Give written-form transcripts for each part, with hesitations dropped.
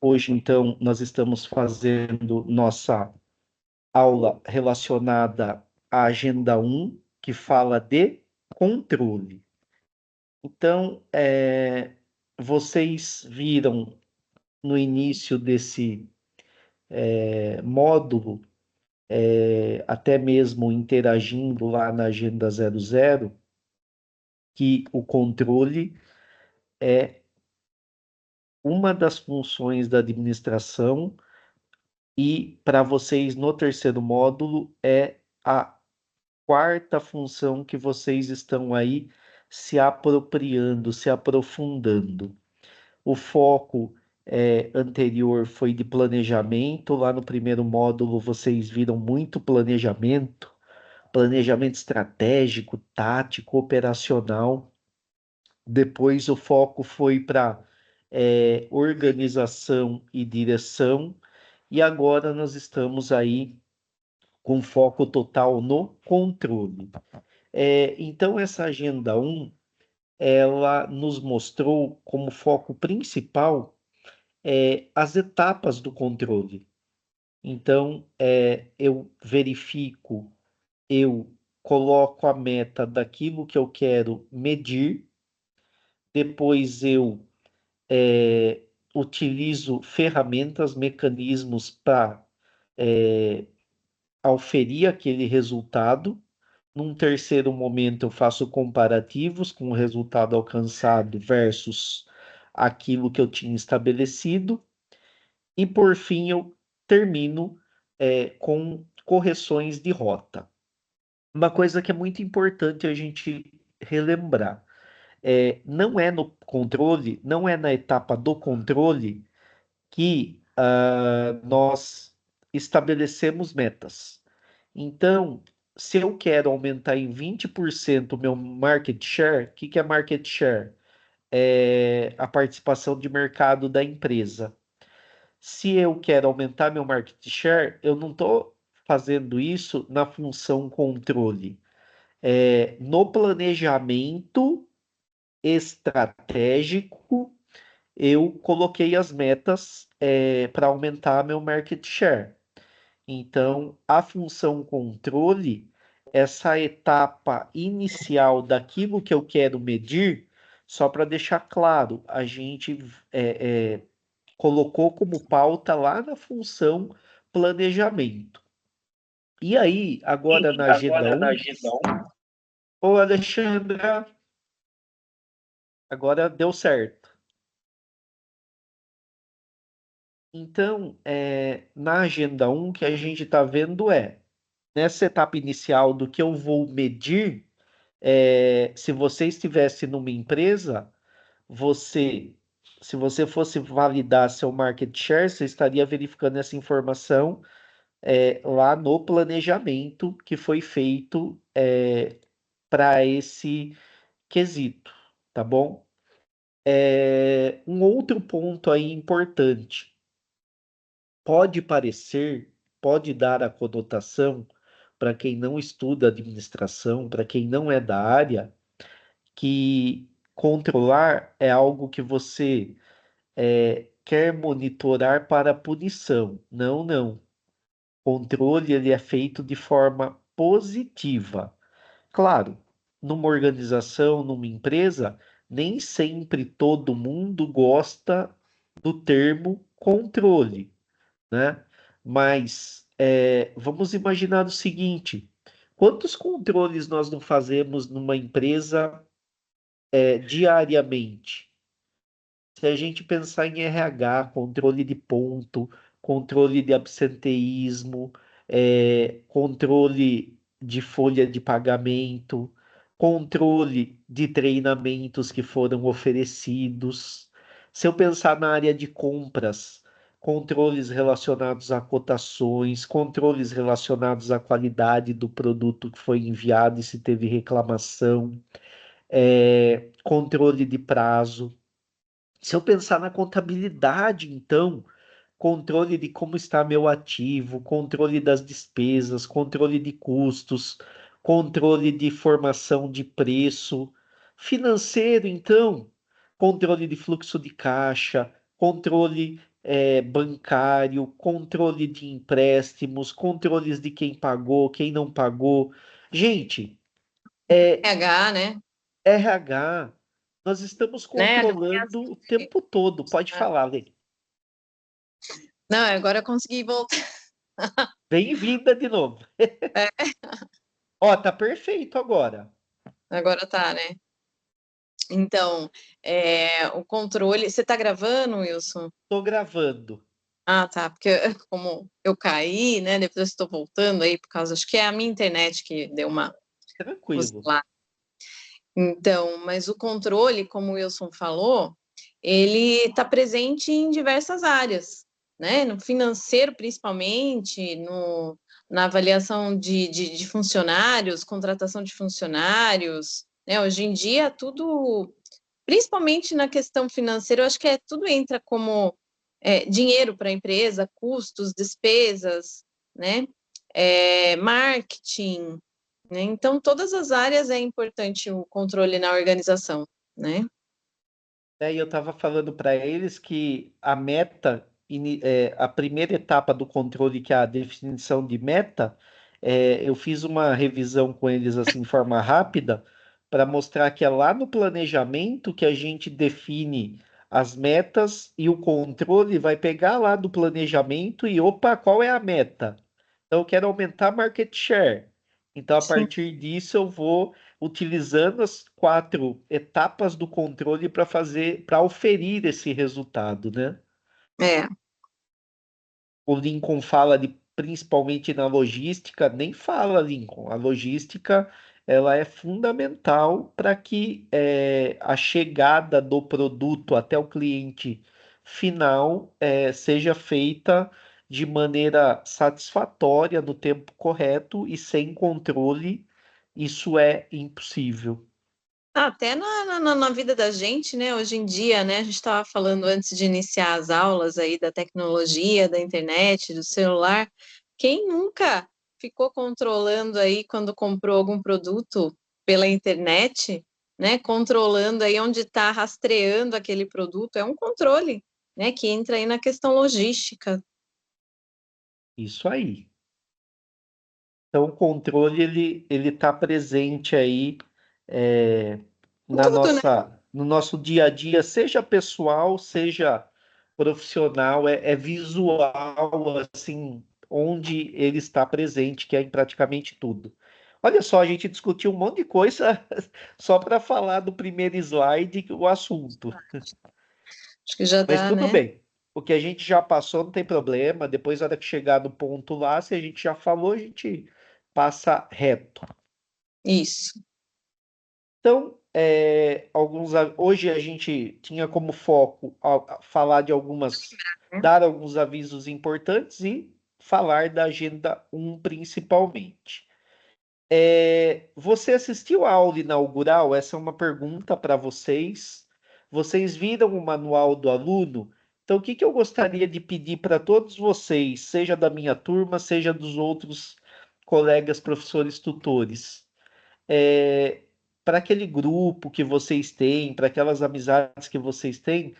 Hoje, então, nós estamos fazendo nossa aula relacionada à Agenda 1, que fala de controle. Então, vocês viram no início desse módulo, até mesmo interagindo lá na Agenda 00, que o controle é uma das funções da administração e para vocês no terceiro módulo é a quarta função que vocês estão aí se apropriando, se aprofundando. O foco anterior foi de planejamento. Lá no primeiro módulo vocês viram muito planejamento, planejamento estratégico, tático, operacional. Depois o foco foi para organização e direção. E agora nós estamos aí com foco total no controle. Então, essa Agenda 1, ela nos mostrou como foco principal as etapas do controle. Então, eu verifico, eu coloco a meta daquilo que eu quero medir, depois eu utilizo ferramentas, mecanismos para auferir aquele resultado. Num terceiro momento, eu faço comparativos com o resultado alcançado versus aquilo que eu tinha estabelecido. E, por fim, eu termino com correções de rota. Uma coisa que é muito importante a gente relembrar: não é no controle, não é na etapa do controle que nós estabelecemos metas. Então, se eu quero aumentar em 20% o meu market share, o que é market share? É a participação de mercado da empresa. Se eu quero aumentar meu market share, eu não estou fazendo isso na função controle. No planejamento estratégico, eu coloquei as metas para aumentar meu market share. Então, a função controle, essa etapa inicial daquilo que eu quero medir, só para deixar claro, a gente colocou como pauta lá na função planejamento. E aí, agora na agenda Agora na 1, agenda 1, ô Alexandra, agora deu certo. Então, na agenda 1, o que a gente está vendo nessa etapa inicial do que eu vou medir. Se você estivesse numa empresa, você, se você fosse validar seu market share, você estaria verificando essa informação lá no planejamento que foi feito para esse quesito, tá bom? Um outro ponto aí importante, pode parecer, pode dar a conotação para quem não estuda administração, para quem não é da área, que controlar é algo que você quer monitorar para punição. Não, não. Controle ele é feito de forma positiva. Claro, numa organização, numa empresa, nem sempre todo mundo gosta do termo controle, né? Mas vamos imaginar o seguinte: quantos controles nós não fazemos numa empresa diariamente? Se a gente pensar em RH, controle de ponto, controle de absenteísmo, controle de folha de pagamento, controle de treinamentos que foram oferecidos. Se eu pensar na área de compras, controles relacionados a cotações, controles relacionados à qualidade do produto que foi enviado e se teve reclamação, controle de prazo. Se eu pensar na contabilidade, então, controle de como está meu ativo, controle das despesas, controle de custos, controle de formação de preço. Financeiro, então, controle de fluxo de caixa, controle, bancário, controle de empréstimos, controles de quem pagou, quem não pagou. Gente, RH, né? RH, nós estamos Né? controlando o tempo todo. Pode falar, Lê. Não, agora eu consegui voltar. Bem-vinda de novo. É, Ó, tá perfeito agora. agora tá, né? Então, o controle. Você tá gravando, Wilson? Tô gravando. Ah, tá. Porque como eu caí, né? Depois eu estou voltando aí por causa. Acho que é a minha internet que deu uma Tranquilo. oscilada. Então, mas o controle, como o Wilson falou, ele está presente em diversas áreas, né? No financeiro, principalmente, na avaliação de funcionários, contratação de funcionários, né? Hoje em dia, tudo, principalmente na questão financeira, eu acho que tudo entra como dinheiro para a empresa, custos, despesas, né? Marketing, né? Então, todas as áreas é importante o controle na organização, né? E eu estava falando para eles que a meta, a primeira etapa do controle, que é a definição de meta, eu fiz uma revisão com eles assim, de forma rápida, para mostrar que é lá no planejamento que a gente define as metas e o controle vai pegar lá do planejamento e, opa, qual é a meta? Então, eu quero aumentar market share. Então, a Sim. partir disso, eu vou utilizando as 4 etapas do controle para fazer, para oferir esse resultado, né? É. O Lincoln fala de principalmente na logística, nem fala, Lincoln. A logística ela é fundamental para que a chegada do produto até o cliente final seja feita de maneira satisfatória, no tempo correto e sem controle. Isso é impossível. Até na vida da gente, né? Hoje em dia, né? A gente estava falando antes de iniciar as aulas aí da tecnologia, da internet, do celular. Quem nunca ficou controlando aí quando comprou algum produto pela internet, né? Controlando aí onde está rastreando aquele produto, é um controle, né? Que entra aí na questão logística. Isso aí. Então, o controle ele está presente aí é, Tudo, né? no nosso dia a dia, seja pessoal, seja profissional, é visual, assim, onde ele está presente, que é em praticamente tudo. Olha só, a gente discutiu um monte de coisa só para falar do primeiro slide, o assunto. Acho que já Mas dá, tudo né? bem. O que a gente já passou não tem problema. Depois, na hora que chegar no ponto lá, se a gente já falou, a gente passa reto. Isso. Então, hoje a gente tinha como foco falar de algumas, dar alguns avisos importantes e falar da agenda um principalmente. Você assistiu à aula inaugural? Essa é uma pergunta para vocês. Vocês viram o manual do aluno? Então, o que que eu gostaria de pedir para todos vocês, seja da minha turma, seja dos outros colegas professores tutores? é, para aquele grupo que vocês têm, para aquelas amizades que vocês têm,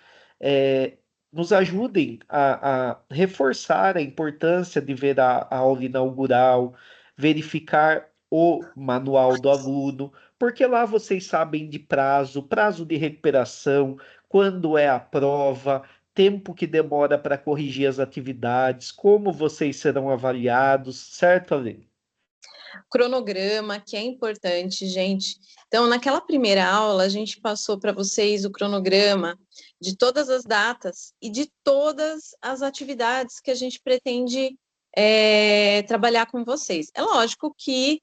nos ajudem a reforçar a importância de ver a aula inaugural, verificar o manual do aluno, porque lá vocês sabem de prazo, prazo de recuperação, quando é a prova, tempo que demora para corrigir as atividades, como vocês serão avaliados, certo, Ale? Cronograma, que é importante, gente. Então, naquela primeira aula, a gente passou para vocês o cronograma de todas as datas e de todas as atividades que a gente pretende trabalhar com vocês. É lógico que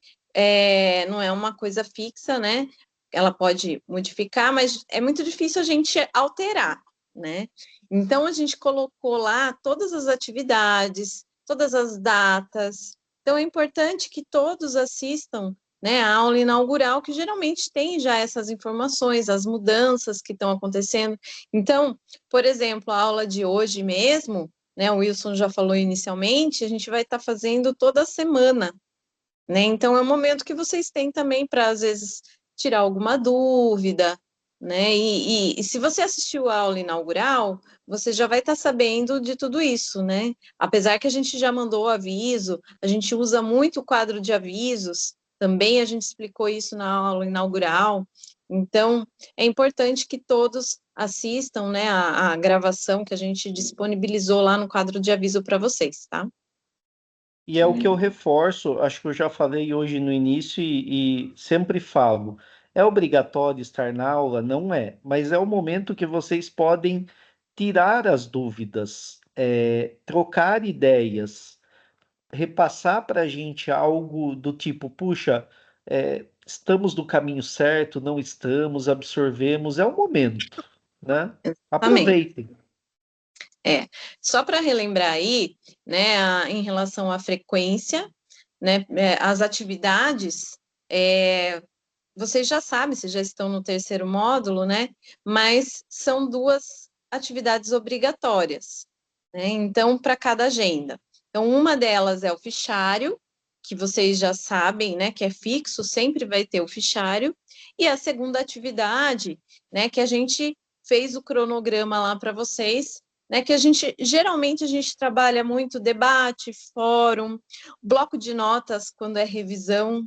não é uma coisa fixa, né? Ela pode modificar, mas é muito difícil a gente alterar, né? Então, a gente colocou lá todas as atividades, todas as datas. Então, é importante que todos assistam, né, a aula inaugural, que geralmente tem já essas informações, as mudanças que estão acontecendo. Então, por exemplo, a aula de hoje mesmo, né, o Wilson já falou inicialmente, a gente vai estar fazendo toda semana, né? Então, é um momento que vocês têm também para, às vezes, tirar alguma dúvida, né? E se você assistiu a aula inaugural, você já vai estar sabendo de tudo isso, né? Apesar que a gente já mandou o aviso, a gente usa muito o quadro de avisos, também a gente explicou isso na aula inaugural. Então, é importante que todos assistam, né, a gravação que a gente disponibilizou lá no quadro de aviso para vocês, tá? E é o que eu reforço, acho que eu já falei hoje no início e sempre falo. É obrigatório estar na aula? Não é, mas é o momento que vocês podem tirar as dúvidas, trocar ideias, repassar para a gente algo do tipo, puxa, estamos no caminho certo, não estamos, absorvemos, é o momento, né? Exatamente. Aproveitem. É, só para relembrar aí, né, em relação à frequência, né, as atividades, vocês já sabem, vocês já estão no terceiro módulo, né, mas são duas atividades obrigatórias, né, então, para cada agenda. Então, uma delas é o fichário, que vocês já sabem, né, que é fixo, sempre vai ter o fichário, e a segunda atividade, né, que a gente fez o cronograma lá para vocês, né, que a gente geralmente a gente trabalha muito debate, fórum, bloco de notas quando é revisão,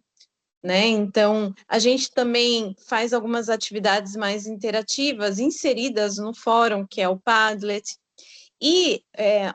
né? Então, a gente também faz algumas atividades mais interativas inseridas no fórum, que é o Padlet. E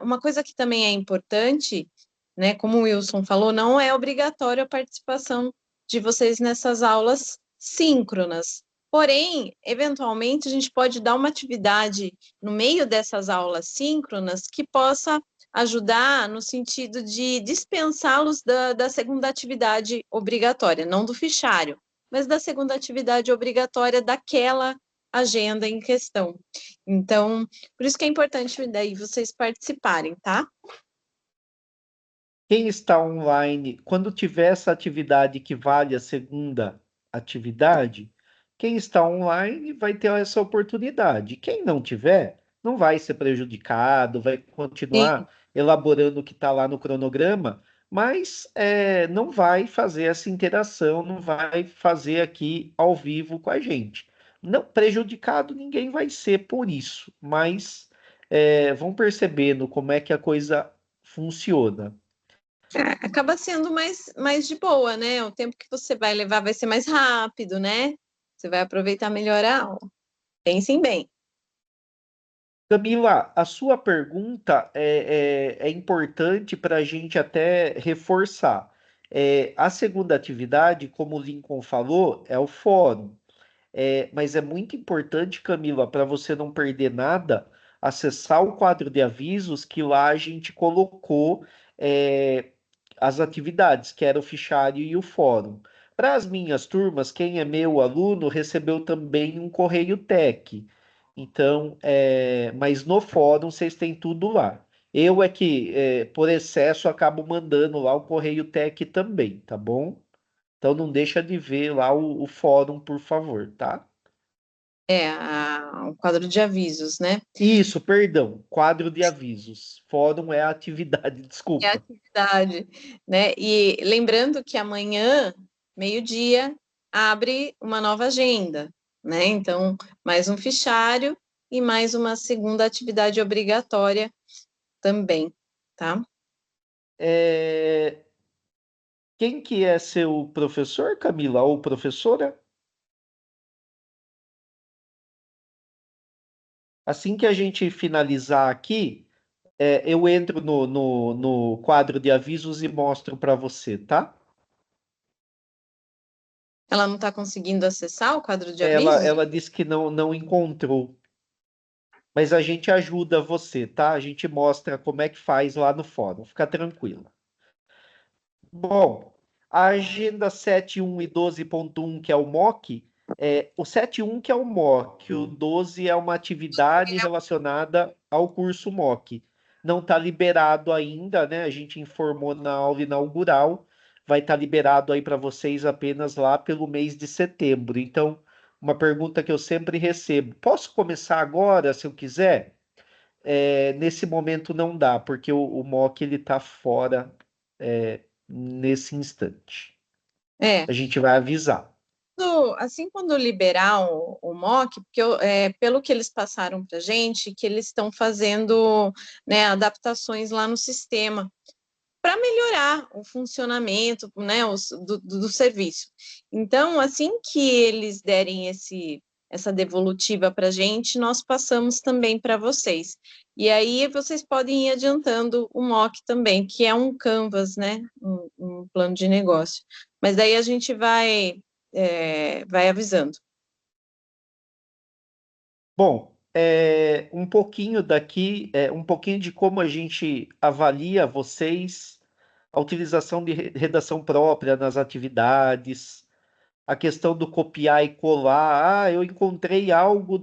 uma coisa que também é importante, né, como o Wilson falou, não é obrigatória a participação de vocês nessas aulas síncronas. Porém, eventualmente, a gente pode dar uma atividade no meio dessas aulas síncronas que possa ajudar no sentido de dispensá-los da segunda atividade obrigatória, não do fichário, mas da segunda atividade obrigatória daquela agenda em questão. Então, por isso que é importante daí vocês participarem, tá? Quem está online, quando tiver essa atividade que vale a segunda atividade, quem está online vai ter essa oportunidade. Quem não tiver, não vai ser prejudicado, vai Sim. continuar elaborando o que está lá no cronograma, mas não vai fazer essa interação, não vai fazer aqui ao vivo com a gente. Não, prejudicado ninguém vai ser por isso, mas vão percebendo como é que a coisa funciona. Acaba sendo mais de boa, né? O tempo que você vai levar vai ser mais rápido, né? Você vai aproveitar melhor a aula. Pensem bem. Camila, a sua pergunta é importante para a gente até reforçar. A segunda atividade, como o Lincoln falou, é o fórum. Mas é muito importante, Camila, para você não perder nada, acessar o quadro de avisos que lá a gente colocou é, as atividades, que era o fichário e o fórum. Para as minhas turmas, quem é meu aluno recebeu também um correio tech. Então, mas no fórum vocês têm tudo lá. Eu é que, por excesso, acabo mandando lá o correio tech também, tá bom? Então não deixa de ver lá o fórum, por favor, tá? O quadro de avisos, né? Isso, perdão, quadro de avisos. Fórum é a atividade, É a desculpa. atividade, né? E lembrando que amanhã, meio-dia, abre uma nova agenda, né? Então, mais um fichário e mais uma segunda atividade obrigatória também, tá? É, Quem que é seu professor, Camila, ou professora? Assim que a gente finalizar aqui, eu entro no quadro de avisos e mostro para você, tá? Ela não está conseguindo acessar o quadro de Ela, avisos? ela disse que não encontrou, mas a gente ajuda você, tá? A gente mostra como é que faz lá no fórum, fica tranquilo. Bom, a agenda 7.1 e 12.1, que é o MOC, o 7.1 que é o MOC, o 12 é uma atividade relacionada ao curso MOC. Não está liberado ainda, né? A gente informou na aula inaugural, vai estar liberado aí para vocês apenas lá pelo mês de setembro. Então, uma pergunta que eu sempre recebo: posso começar agora, se eu quiser? Nesse momento não dá, porque o MOC ele está fora nesse instante. É, A gente vai avisar. quando liberar o MOC, porque pelo que eles passaram para a gente, que eles estão fazendo, né, adaptações lá no sistema para melhorar o funcionamento, né, do serviço. Então, assim que eles derem essa devolutiva para a gente, nós passamos também para vocês. E aí vocês podem ir adiantando o MOC também, que é um Canvas, né, um plano de negócio. Mas daí a gente vai avisando. Bom, um pouquinho daqui, um pouquinho de como a gente avalia vocês, a utilização de redação própria nas atividades, a questão do copiar e colar. Ah, eu encontrei algo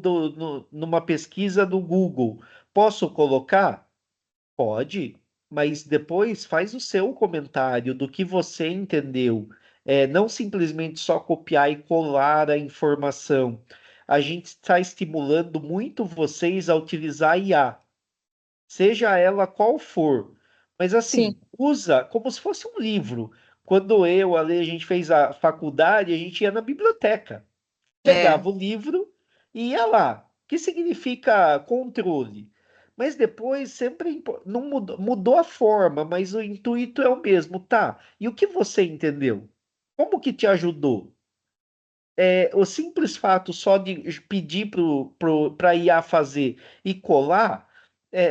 numa pesquisa do Google. Posso colocar? Pode, mas depois faz o seu comentário do que você entendeu. Não simplesmente só copiar e colar a informação. A gente está estimulando muito vocês a utilizar a IA, seja ela qual for. Mas Sim, assim, usa como se fosse um livro. Quando a gente fez a faculdade, a gente ia na biblioteca, é. pegava o livro e ia lá. O que significa controle? Mas depois sempre não mudou a forma, mas o intuito é o mesmo, tá? E o que você entendeu? Como que te ajudou? O simples fato só de pedir para a IA fazer e colar,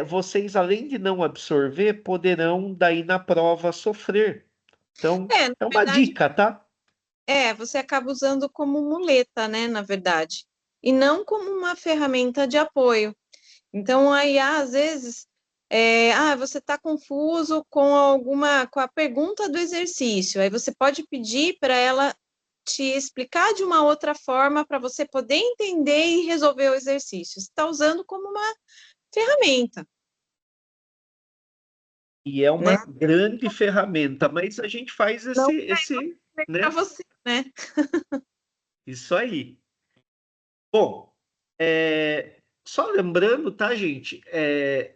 vocês, além de não absorver, poderão daí na prova sofrer. Então, Na é uma verdade, dica, tá? você acaba usando como muleta, né, na verdade, e não como uma ferramenta de apoio. Então, a IA, às vezes, você está confuso com a pergunta do exercício, aí você pode pedir para ela te explicar de uma outra forma para você poder entender e resolver o exercício. Você está usando como uma ferramenta, E é né? uma grande ferramenta, mas a gente faz Não para né? você, né? Isso aí. Bom, só lembrando, tá, gente?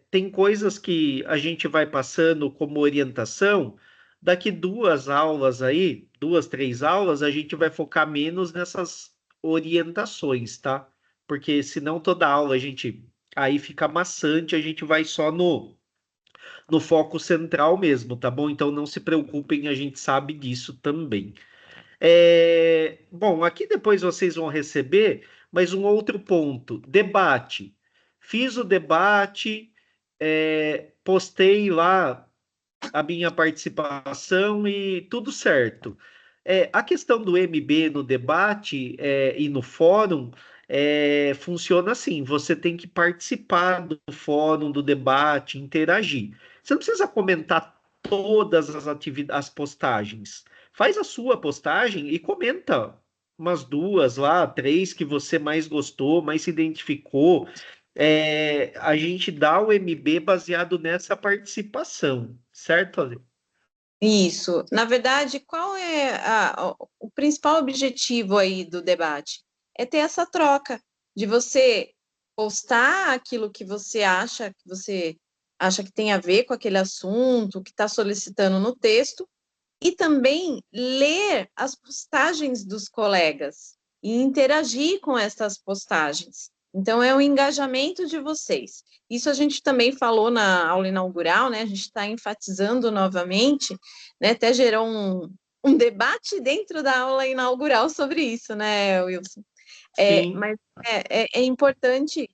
Tem coisas que a gente vai passando como orientação. Daqui duas aulas aí, duas, três aulas, a gente vai focar menos nessas orientações, tá? Porque senão toda aula a gente aí fica maçante, a gente vai só no foco central mesmo, tá bom? Então não se preocupem, a gente sabe disso também. Bom, aqui depois vocês vão receber, mas um outro ponto: debate. Fiz o debate, postei lá a minha participação e tudo certo. A questão do MB no debate, e no fórum, funciona assim: você tem que participar do fórum, do debate, interagir. Você não precisa comentar todas as atividades, as postagens. Faz a sua postagem e comenta umas duas lá, três que você mais gostou, mais se identificou. A gente dá o MB baseado nessa participação, certo, Ale? Isso. Na verdade, qual é o principal objetivo aí do debate? É ter essa troca de você postar aquilo que você acha que tem a ver com aquele assunto, que está solicitando no texto, e também ler as postagens dos colegas e interagir com essas postagens. Então, é o engajamento de vocês. Isso a gente também falou na aula inaugural, né? A gente está enfatizando novamente, né? Até gerou um debate dentro da aula inaugural sobre isso, né, Wilson? Sim, Mas é importante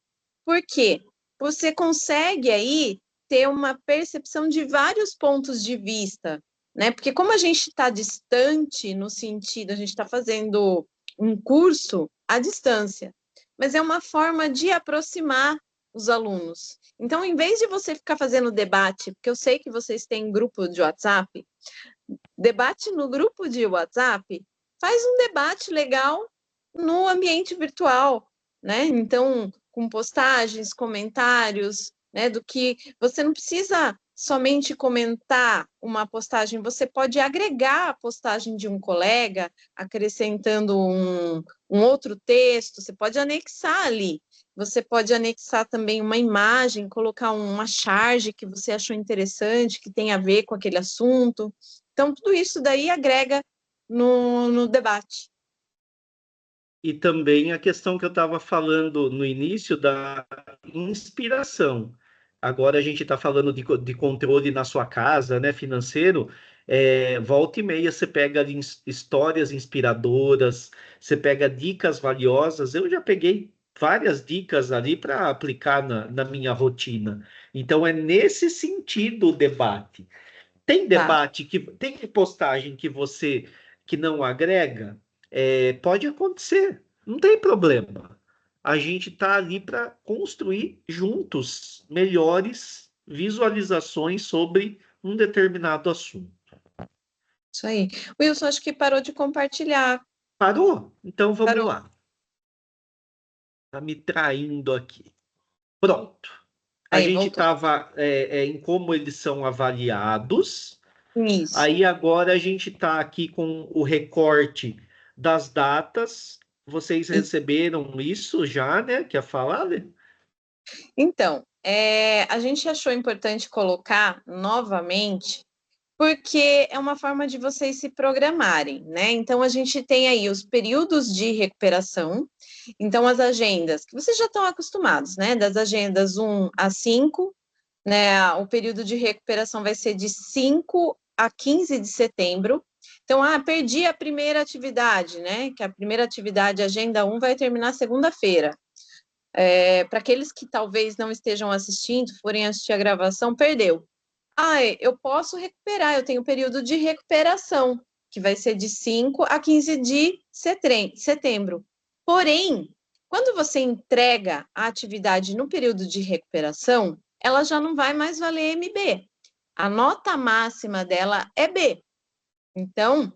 porque você consegue aí ter uma percepção de vários pontos de vista, né? Porque como a gente está distante no sentido, a gente está fazendo um curso à distância, mas é uma forma de aproximar os alunos. Então, em vez de você ficar fazendo debate, porque eu sei que vocês têm grupo de WhatsApp, debate no grupo de WhatsApp, faz um debate legal no ambiente virtual, né? Então, com postagens, comentários, né? Do que você não precisa somente comentar uma postagem, você pode agregar a postagem de um colega, acrescentando um outro texto, você pode anexar ali. Você pode anexar também uma imagem, colocar uma charge que você achou interessante, que tem a ver com aquele assunto. Então, tudo isso daí agrega no debate. E também a questão que eu estava falando no início da inspiração. Agora a gente está falando de controle na sua casa, né, financeiro. Volta e meia você pega ali histórias inspiradoras, você pega dicas valiosas. Eu já peguei várias dicas ali para aplicar na minha rotina. Então é nesse sentido o debate. Tem Tá? debate que tem postagem que você que não agrega? Pode acontecer, não tem problema. A gente está ali para construir juntos melhores visualizações sobre um determinado assunto. Isso aí. Wilson, acho que parou de compartilhar. Parou? Então vamos Parou. lá. Está me traindo aqui. Pronto. A Aí, gente voltou. estava em como eles são avaliados. Isso. Aí agora a gente está aqui com o recorte das datas. Vocês E- receberam isso já, né? Quer falar, Lê? Então, a gente achou importante colocar novamente, porque é uma forma de vocês se programarem, né? Então, a gente tem aí os períodos de recuperação, então as agendas, que vocês já estão acostumados, né? Das agendas 1 a 5, né? O período de recuperação vai ser de 5 a 15 de setembro. Então, perdi a primeira atividade, né? Que a primeira atividade, agenda 1, vai terminar segunda-feira. Para aqueles que talvez não estejam assistindo, forem assistir a gravação, perdeu. Eu posso recuperar, eu tenho um período de recuperação, que vai ser de 5 a 15 de setembro. Porém, quando você entrega a atividade no período de recuperação, ela já não vai mais valer MB. A nota máxima dela é B. Então,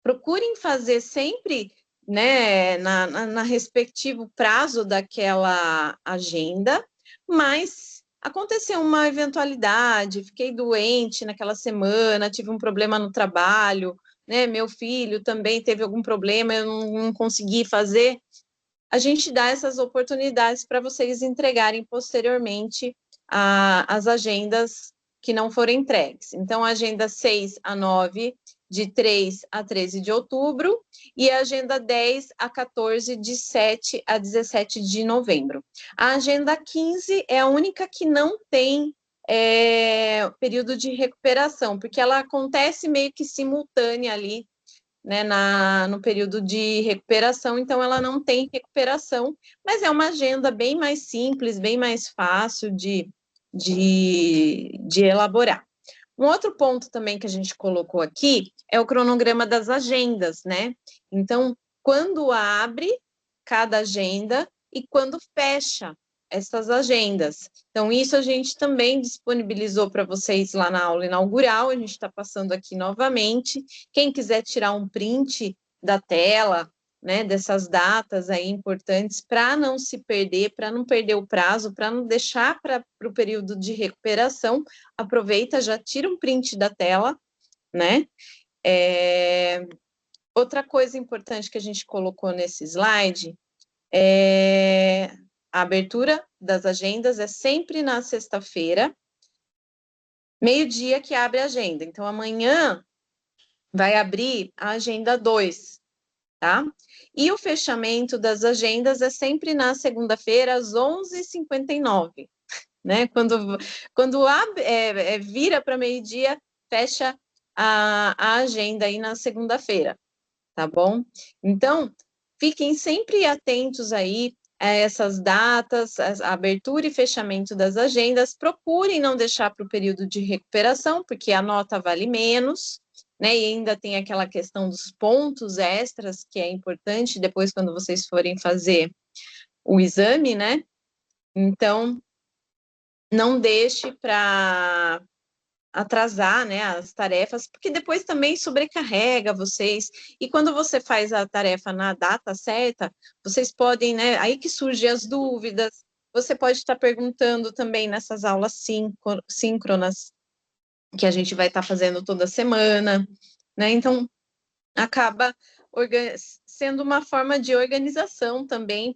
procurem fazer sempre, né, na respectivo prazo daquela agenda, mas aconteceu uma eventualidade, fiquei doente naquela semana, tive um problema no trabalho, né, meu filho também teve algum problema, eu não consegui fazer, a gente dá essas oportunidades para vocês entregarem posteriormente as agendas que não foram entregues. Então, a agenda 6 a 9, de 3 a 13 de outubro, e a agenda 10 a 14, de 7 a 17 de novembro. A agenda 15 é a única que não tem período de recuperação, porque ela acontece meio que simultânea ali, né, no período de recuperação, então ela não tem recuperação, mas é uma agenda bem mais simples, bem mais fácil de elaborar. Um outro ponto também que a gente colocou aqui é o cronograma das agendas, né? Então, quando abre cada agenda e quando fecha essas agendas. Então, isso a gente também disponibilizou para vocês lá na aula inaugural, a gente está passando aqui novamente. Quem quiser tirar um print da tela, né, dessas datas aí importantes, para não se perder, para não perder o prazo, para não deixar para o período de recuperação, aproveita, já tira um print da tela, né? Outra coisa importante que a gente colocou nesse slide a abertura das agendas é sempre na sexta-feira, meio-dia que abre a agenda. Então, amanhã vai abrir a agenda 2, tá? E o fechamento das agendas é sempre na segunda-feira, às 11h59, né? Quando vira para meio-dia, fecha a agenda aí na segunda-feira, tá bom? Então, fiquem sempre atentos aí a essas datas, a abertura e fechamento das agendas. Procurem não deixar para o período de recuperação, porque a nota vale menos, né? E ainda tem aquela questão dos pontos extras, que é importante depois quando vocês forem fazer o exame, né? Então, não deixe para atrasar, né, as tarefas, porque depois também sobrecarrega vocês. E quando você faz a tarefa na data certa, vocês podem, né, aí que surgem as dúvidas. Você pode estar perguntando também nessas aulas síncronas que a gente vai estar fazendo toda semana, né? Então acaba sendo uma forma de organização também,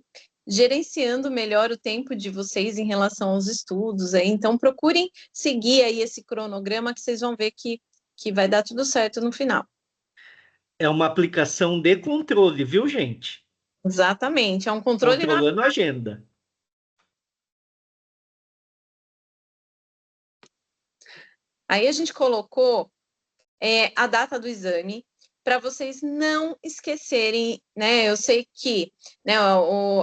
gerenciando melhor o tempo de vocês em relação aos estudos. Aí. Então, procurem seguir aí esse cronograma que vocês vão ver que vai dar tudo certo no final. É uma aplicação de controle, viu, gente? Exatamente, é um controle. controlando a agenda. Aí a gente colocou a data do exame para vocês não esquecerem, né? Eu sei que, né,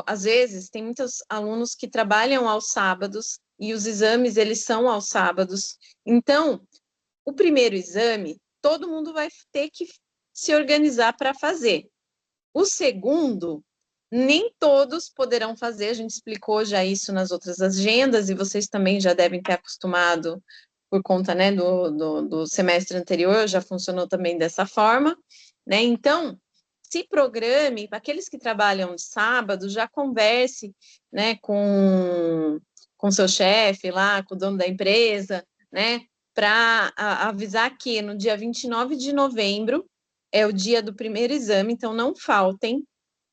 às vezes tem muitos alunos que trabalham aos sábados e os exames eles são aos sábados. Então, o primeiro exame, todo mundo vai ter que se organizar para fazer. O segundo, nem todos poderão fazer, a gente explicou já isso nas outras agendas, e vocês também já devem ter acostumado por conta, né, do semestre anterior, já funcionou também dessa forma, né? Então, se programe, para aqueles que trabalham de sábado, já converse, né, com seu chefe lá, com o dono da empresa, né, para avisar que no dia 29 de novembro é o dia do primeiro exame, então não faltem,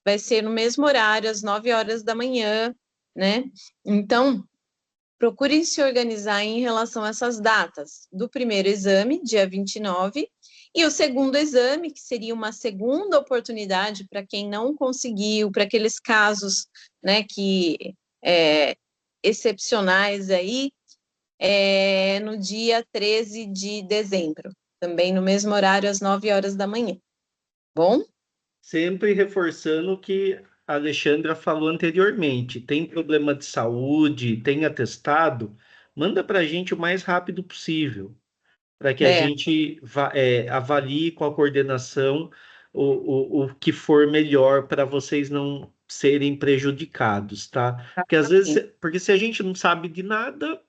vai ser no mesmo horário, às 9 horas da manhã, né? Então, procurem se organizar em relação a essas datas do primeiro exame, dia 29, e o segundo exame, que seria uma segunda oportunidade para quem não conseguiu, para aqueles casos, né, que excepcionais aí, no dia 13 de dezembro, também no mesmo horário, às 9 horas da manhã. Bom? Sempre reforçando o que a Alexandra falou anteriormente. Tem problema de saúde, tem atestado, manda para a gente o mais rápido possível, para que a É, gente avalie com a coordenação o que for melhor para vocês não serem prejudicados, tá? Porque às vezes, porque se a gente não sabe de nada,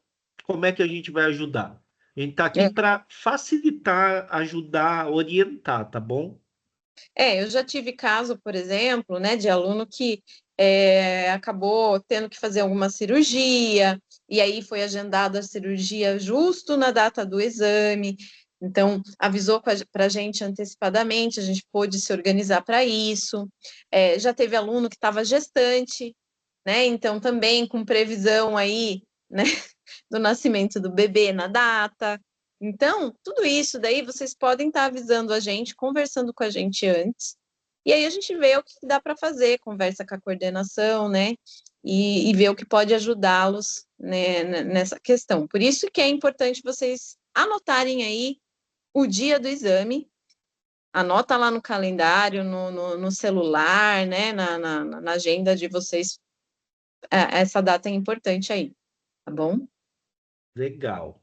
como é que a gente vai ajudar? A gente está aqui é. para facilitar, ajudar, orientar, tá bom? Eu já tive caso, por exemplo, né, de aluno que acabou tendo que fazer alguma cirurgia, e aí foi agendada a cirurgia justo na data do exame, então avisou para a gente antecipadamente, a gente pôde se organizar para isso. Já teve aluno que estava gestante, né, então também com previsão aí, né, do nascimento do bebê na data. Então, tudo isso daí vocês podem estar avisando a gente, conversando com a gente antes, e aí a gente vê o que dá para fazer, conversa com a coordenação, né? E vê o que pode ajudá-los, né, nessa questão. Por isso que é importante vocês anotarem aí o dia do exame, anota lá no calendário, no celular, né? Na agenda de vocês, essa data é importante aí, tá bom? Legal.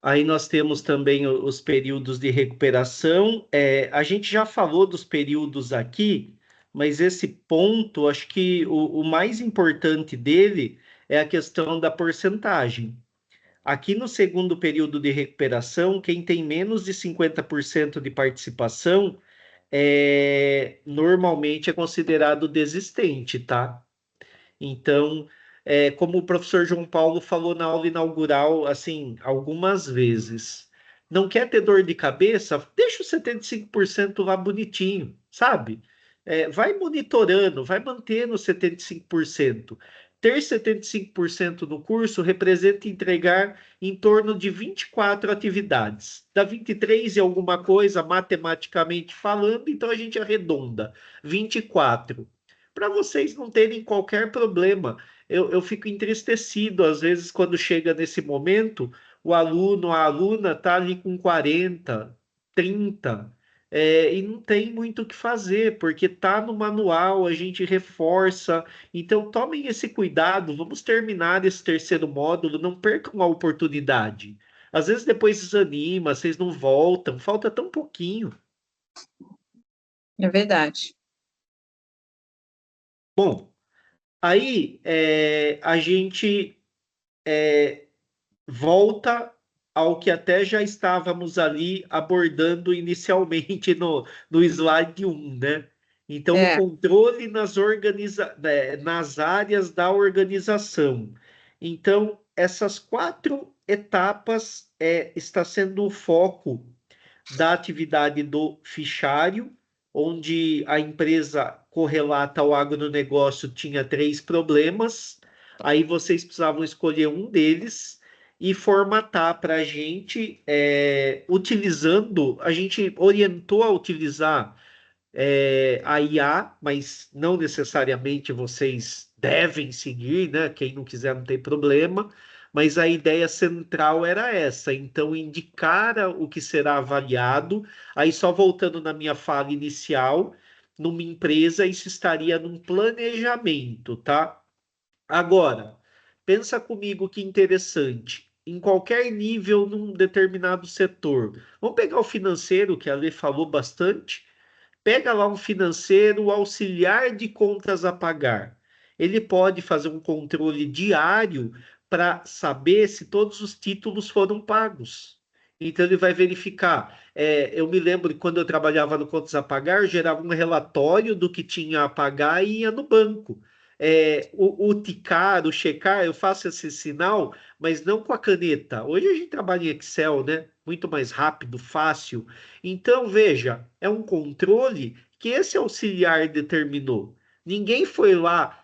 Aí nós temos também os períodos de recuperação. A gente já falou dos períodos aqui, mas esse ponto, acho que o mais importante dele é a questão da porcentagem. Aqui no segundo período de recuperação, quem tem menos de 50% de participação normalmente é considerado desistente, tá? Então, como o professor João Paulo falou na aula inaugural, assim, algumas vezes, não quer ter dor de cabeça? Deixa os 75% lá bonitinho, sabe? Vai monitorando, vai mantendo os 75%. Ter 75% no curso representa entregar em torno de 24 atividades. Dá 23 e alguma coisa, matematicamente falando, então a gente arredonda. 24 para vocês não terem qualquer problema. Eu fico entristecido, às vezes, quando chega nesse momento, o aluno, a aluna está ali com 40, 30, e não tem muito o que fazer, porque está no manual, a gente reforça. Então, tomem esse cuidado, vamos terminar esse terceiro módulo, não percam a oportunidade. Às vezes depois desanima, vocês não voltam, falta tão pouquinho. É verdade. Bom, aí a gente volta ao que até já estávamos ali abordando inicialmente no slide 1, né? Então, o É, controle nas áreas da organização. Então, essas quatro etapas está sendo o foco da atividade do fichário, onde a empresa correlata ao agronegócio tinha três problemas, aí vocês precisavam escolher um deles e formatar para a gente, utilizando, a gente orientou a utilizar a IA, mas não necessariamente vocês devem seguir, né? Quem não quiser não tem problema. Mas a ideia central era essa. Então, indicar o que será avaliado. Aí, só voltando na minha fala inicial, numa empresa, isso estaria num planejamento, tá? Agora, pensa comigo que interessante. Em qualquer nível, num determinado setor. Vamos pegar o financeiro, que a Lê falou bastante. Pega lá um financeiro auxiliar de contas a pagar. Ele pode fazer um controle diário para saber se todos os títulos foram pagos. Então ele vai verificar. Eu me lembro que quando eu trabalhava no Contas a Pagar, eu gerava um relatório do que tinha a pagar e ia no banco. O ticar, o checar, eu faço esse sinal, mas não com a caneta. Hoje a gente trabalha em Excel, né? Muito mais rápido, fácil. Então, veja, é um controle que esse auxiliar determinou. Ninguém foi lá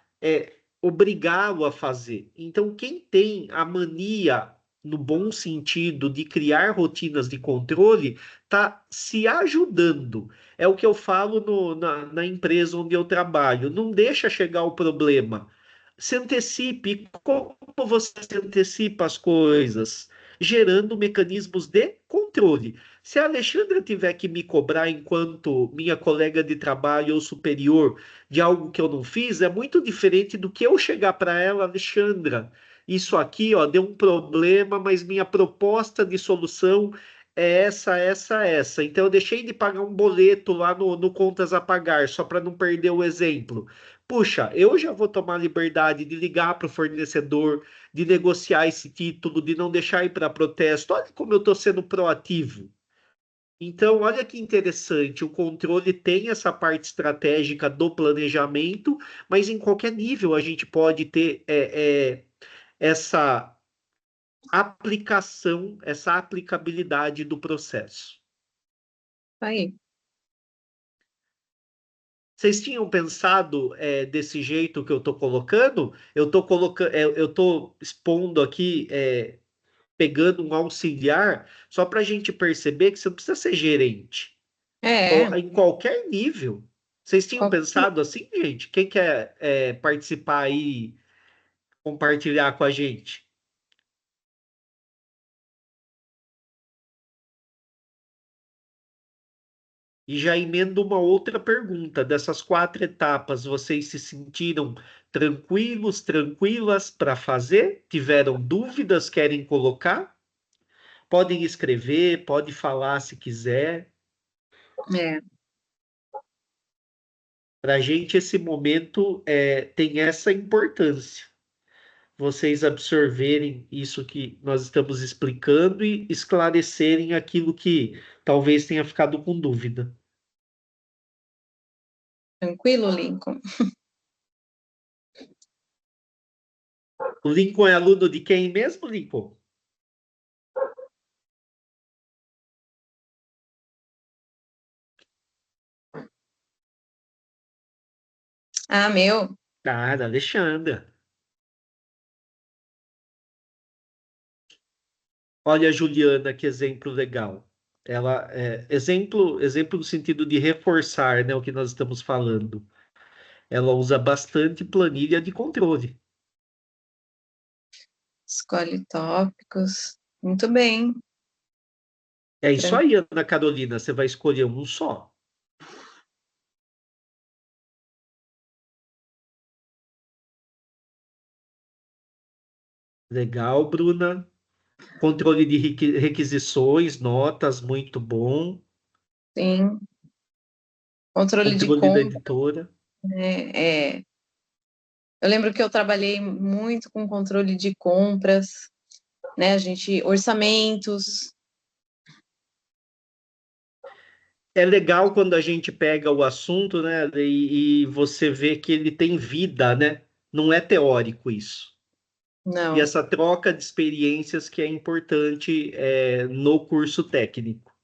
obrigá-lo a fazer. Então, quem tem a mania, no bom sentido, de criar rotinas de controle, está se ajudando. É o que eu falo na empresa onde eu trabalho. Não deixa chegar o problema. Se antecipe. Como você se antecipa as coisas? Gerando mecanismos de controle. Se a Alexandra tiver que me cobrar enquanto minha colega de trabalho ou superior de algo que eu não fiz, é muito diferente do que eu chegar para ela, Alexandra. Isso aqui, ó, deu um problema, mas minha proposta de solução é essa, essa, essa. Então eu deixei de pagar um boleto lá no Contas a Pagar, só para não perder o exemplo. Puxa, eu já vou tomar liberdade de ligar para o fornecedor, de negociar esse título, de não deixar ir para protesto. Olha como eu estou sendo proativo. Então, olha que interessante, o controle tem essa parte estratégica do planejamento, mas em qualquer nível a gente pode ter essa aplicação, essa aplicabilidade do processo. Aí. Vocês tinham pensado desse jeito que eu estou colocando? Eu estou colocando, eu estou expondo aqui, pegando um auxiliar, só para a gente perceber que você não precisa ser gerente. É, Em qualquer nível. Vocês tinham qual- pensado assim, gente? Quem quer participar aí, compartilhar com a gente? E já emendo uma outra pergunta. Dessas 4 etapas, vocês se sentiram tranquilos, tranquilas para fazer? Tiveram dúvidas? Querem colocar? Podem escrever, pode falar se quiser. é, Para a gente, esse momento tem essa importância. Vocês absorverem isso que nós estamos explicando e esclarecerem aquilo que talvez tenha ficado com dúvida. tranquilo, Lincoln? O Lincoln é aluno de quem mesmo, Lincoln? Ah, meu, Ah, da Alexandra. Olha a Juliana, que exemplo legal. Ela exemplo no sentido de reforçar, né, o que nós estamos falando. Ela usa bastante planilha de controle. escolhe tópicos. Muito bem. É isso aí, Ana Carolina. Você vai escolher um só. Legal, Bruna. Controle de requisições, notas, muito bom. Sim. Controle de Controle da compra, editora. né? Eu lembro que eu trabalhei muito com controle de compras, né? A gente, orçamentos. É legal quando a gente pega o assunto, né, e você vê que ele tem vida, né? Não é teórico isso. E Não, essa troca de experiências que é importante no curso técnico.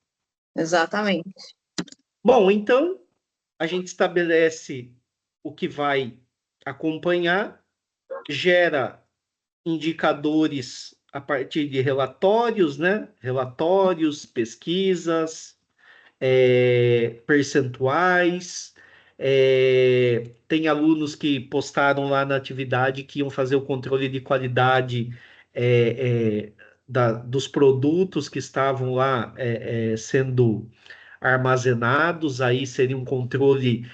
exatamente. Bom, então a gente estabelece o que vai acompanhar, gera indicadores a partir de relatórios, né? Relatórios, pesquisas, percentuais. Tem alunos que postaram lá na atividade que iam fazer o controle de qualidade dos produtos que estavam lá sendo armazenados, aí seria um controle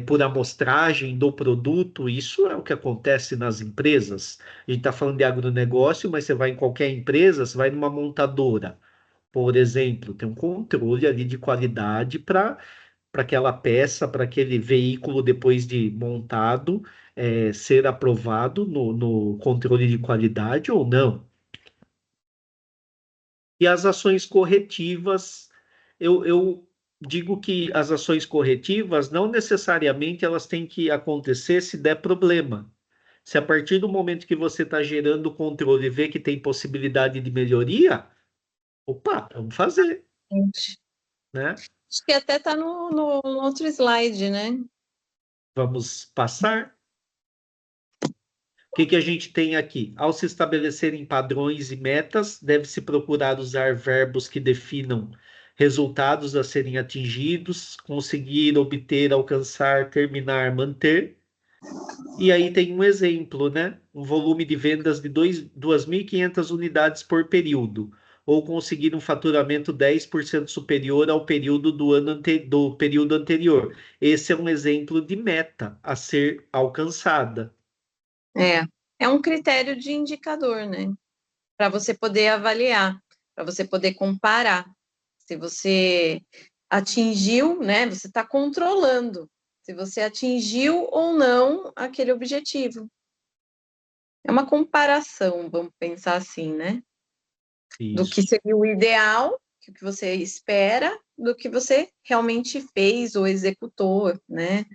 por amostragem do produto. Isso é o que acontece nas empresas. A gente está falando de agronegócio, mas você vai em qualquer empresa, você vai numa montadora, por exemplo, tem um controle ali de qualidade para aquela peça, para aquele veículo, depois de montado, ser aprovado no controle de qualidade ou não. E as ações corretivas, eu digo que as ações corretivas não necessariamente elas têm que acontecer se der problema. Se a partir do momento que você está gerando o controle e vê que tem possibilidade de melhoria, opa, vamos fazer, Gente, né? acho que até está no outro slide, né? Vamos passar. O que que a gente tem aqui? Ao se estabelecerem padrões e metas, deve-se procurar usar verbos que definam resultados a serem atingidos, conseguir, obter, alcançar, terminar, manter. E aí tem um exemplo, né? Um volume de vendas de 2.500 unidades por período, ou conseguir um faturamento 10% superior ao período do período anterior. Esse é um exemplo de meta a ser alcançada. É, é um critério de indicador, né? Para você poder avaliar, para você poder comparar. Se você atingiu, né? Você está controlando se você atingiu ou não aquele objetivo. É uma comparação, vamos pensar assim, né? Do que Isso. seria o ideal, o que você espera, do que você realmente fez ou executou, né?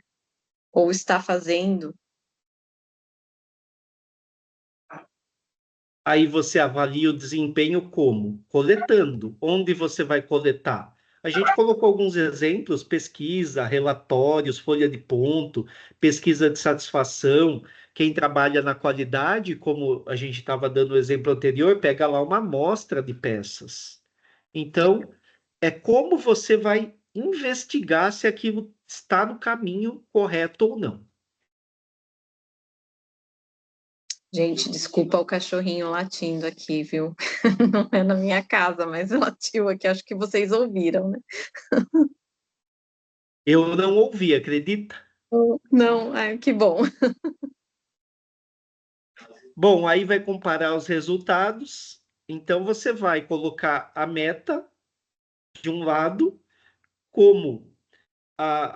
Ou está fazendo. Aí você avalia o desempenho como? Coletando. Onde você vai coletar? A gente colocou alguns exemplos: pesquisa, relatórios, folha de ponto, pesquisa de satisfação. Quem trabalha na qualidade, como a gente estava dando o exemplo anterior, pega lá uma amostra de peças. Então, é como você vai investigar se aquilo está no caminho correto ou não. Gente, desculpa o cachorrinho latindo aqui, viu? Não é na minha casa, mas latiu aqui. Acho que vocês ouviram, né? Eu não ouvi, acredita? Não, ai, que bom. Bom, aí vai comparar os resultados. Então, você vai colocar a meta de um lado, como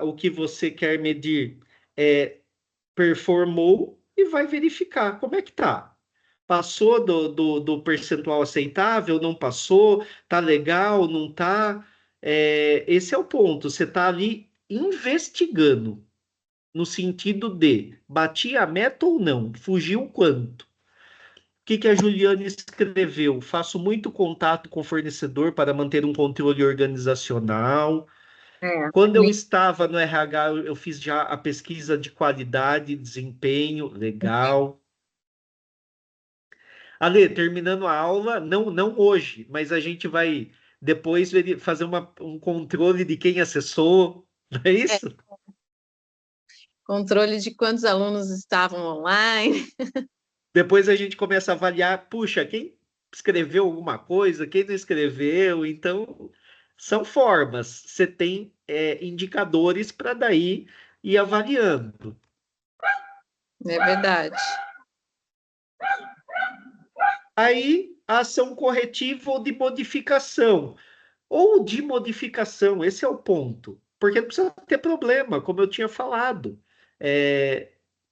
o que você quer medir performou, e vai verificar como é que tá. Passou do percentual aceitável, não passou, tá legal, não tá. Esse é o ponto. Você está ali investigando, no sentido de bati a meta ou não, fugiu quanto. Que a Juliane escreveu? Faço muito contato com o fornecedor para manter um controle organizacional. É, Quando eu estava no RH, eu fiz já a pesquisa de qualidade, desempenho, legal. Ale, terminando a aula, não hoje, mas a gente vai depois fazer um controle de quem acessou, não é é, isso? controle de quantos alunos estavam online. Depois a gente começa a avaliar, puxa, quem escreveu alguma coisa, quem não escreveu. Então, são formas. Você tem indicadores para daí ir avaliando. É verdade. Aí, a ação corretiva ou de modificação. Ou de modificação, esse é o ponto. Porque não precisa ter problema, como eu tinha falado.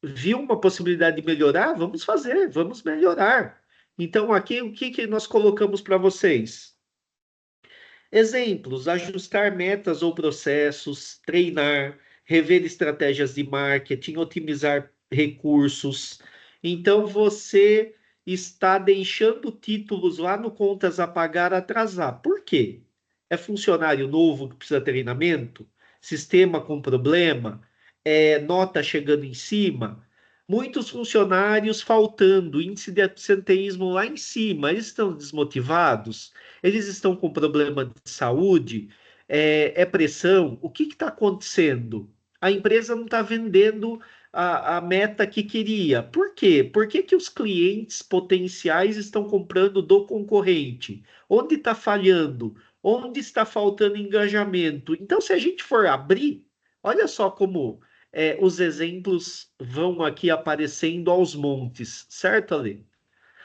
Viu uma possibilidade de melhorar? Vamos fazer, vamos melhorar. Então, aqui, o que que nós colocamos para vocês? Exemplos: ajustar metas ou processos, treinar, rever estratégias de marketing, otimizar recursos. Então, você está deixando títulos lá no Contas a Pagar atrasar. Por quê? É funcionário novo que precisa de treinamento? Sistema com problema? É nota chegando em cima? Muitos funcionários faltando, índice de absenteísmo lá em cima, eles estão desmotivados? Eles estão com problema de saúde? É pressão? O que está acontecendo? A empresa não está vendendo a meta que queria. Por quê? Por que que os clientes potenciais estão comprando do concorrente? Onde está falhando? Onde está faltando engajamento? Então, se a gente for abrir, olha só como os exemplos vão aqui aparecendo aos montes, certo, Ale?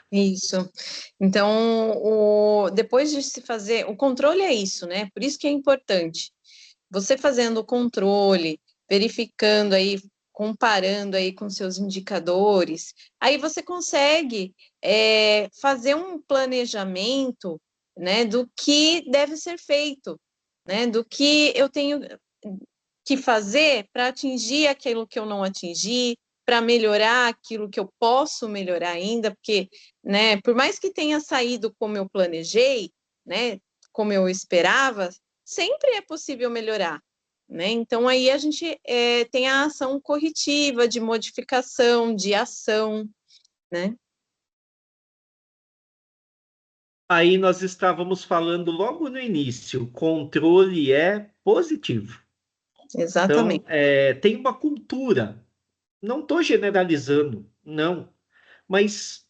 Isso. Então, depois de se fazer, o controle é isso, né? Por isso que é importante. Você fazendo o controle, verificando aí, comparando aí com seus indicadores, aí você consegue fazer um planejamento, né, do que deve ser feito, né, do que eu tenho que fazer para atingir aquilo que eu não atingi, para melhorar aquilo que eu posso melhorar ainda, porque, né, por mais que tenha saído como eu planejei, né, como eu esperava, sempre é possível melhorar, né? Então aí a gente tem a ação corretiva, de modificação, de ação, né? Aí nós estávamos falando logo no início, controle é positivo. Então, Exatamente. tem uma cultura. Não estou generalizando, não. Mas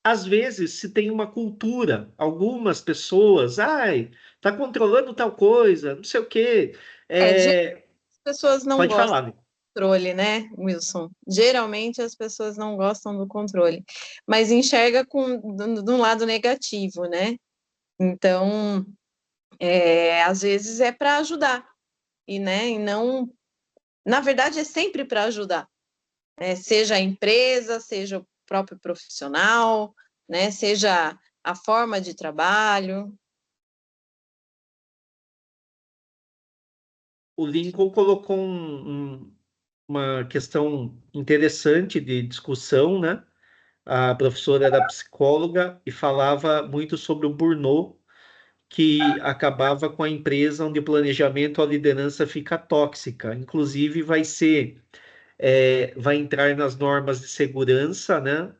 às vezes se tem uma cultura, algumas pessoas, ai, tá controlando tal coisa, não sei o quê. Geralmente É, as pessoas não pode gostam falar, né? do controle, né, Wilson? Geralmente as pessoas não gostam do controle, mas enxerga de um lado negativo, né? Então, às vezes é para ajudar, e não, na verdade, é sempre para ajudar, né? Seja a empresa, seja o próprio profissional, né? Seja a forma de trabalho. O Lincoln colocou uma questão interessante de discussão, né? A professora era psicóloga e falava muito sobre o burnout, que acabava com a empresa onde o planejamento, a liderança fica tóxica. Inclusive, vai entrar nas normas de segurança, né?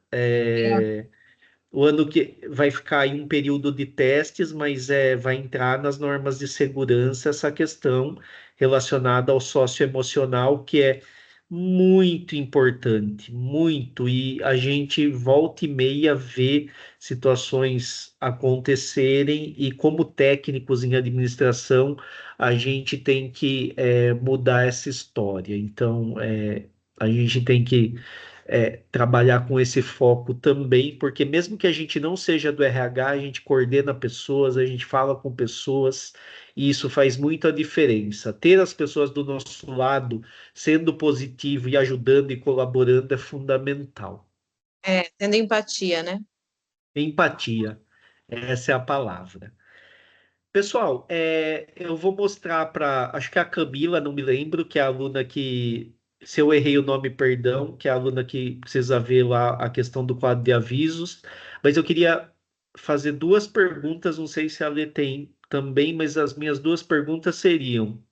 O ano que vai ficar aí um período de testes, mas vai entrar nas normas de segurança essa questão relacionada ao socioemocional, que é muito importante, muito, e a gente volta e meia vê situações acontecerem, e como técnicos em administração, a gente tem que mudar essa história. Então, a gente tem que trabalhar com esse foco também, porque mesmo que a gente não seja do RH, a gente coordena pessoas, a gente fala com pessoas, e isso faz muita diferença. Ter as pessoas do nosso lado sendo positivo e ajudando e colaborando é fundamental. Tendo empatia, né? Empatia, essa é a palavra. Pessoal, eu vou mostrar para, acho que é a Camila, não me lembro, que é a aluna que, se eu errei o nome, perdão, que é a aluna que precisa ver lá a questão do quadro de avisos, mas eu queria fazer duas perguntas, não sei se a Lê tem também, mas as minhas duas perguntas seriam,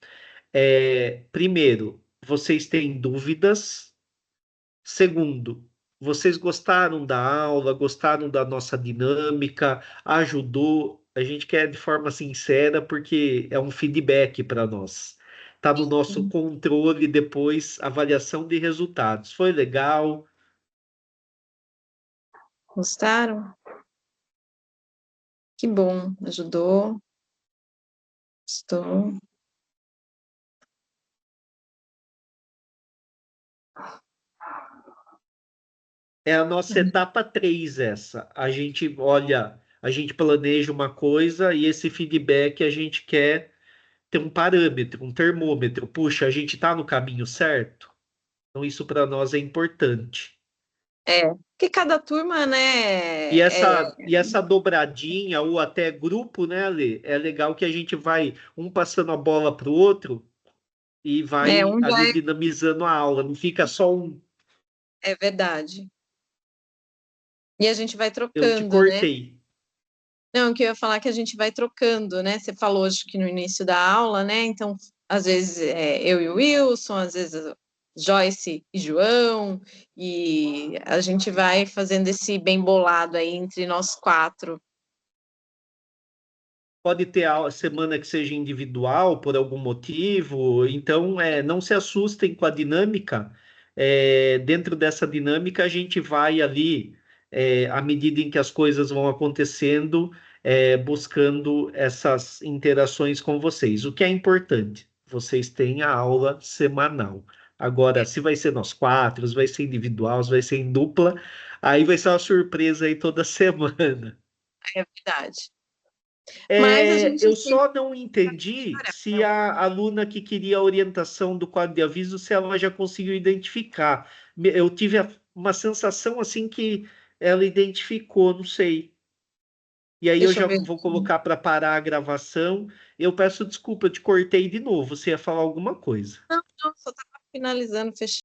primeiro, vocês têm dúvidas? Segundo, vocês gostaram da aula, gostaram da nossa dinâmica, ajudou? A gente quer de forma sincera, porque é um feedback para nós. Está no nosso controle depois, avaliação de resultados. Foi legal? Gostaram? Que bom, ajudou, gostou. É a nossa etapa 3 essa. A gente olha, a gente planeja uma coisa e esse feedback a gente quer ter um parâmetro, um termômetro. Puxa, a gente está no caminho certo? Então, isso para nós é importante. Porque cada turma, né, E essa dobradinha ou até grupo, né, Ale? É legal que a gente vai um passando a bola para o outro e vai um já ali dinamizando a aula. Não fica só um. é verdade. E a gente vai Eu te trocando, né? cortei. Não, que eu ia falar que a gente vai trocando, né? Você falou, acho que no início da aula, né? Então, às vezes eu e o Wilson, às vezes Joyce e João, e a gente vai fazendo esse bem bolado aí entre nós quatro. pode ter a semana que seja individual por algum motivo, então não se assustem com a dinâmica. Dentro dessa dinâmica, a gente vai ali, à medida em que as coisas vão acontecendo, buscando essas interações com vocês. O que é importante, vocês têm a aula semanal. Agora, se vai ser nós quatro, se vai ser individual, se vai ser em dupla, aí vai ser uma surpresa aí toda semana. É verdade. Mas a gente Eu sempre só não entendi se a aluna que queria a orientação do quadro de aviso, se ela já conseguiu identificar. Eu tive uma sensação assim que ela identificou, não sei. E aí eu deixa eu já ver. vou colocar para parar a gravação. Eu peço desculpa, eu te cortei de novo. Você ia falar alguma coisa. Não, só estava finalizando, fechando.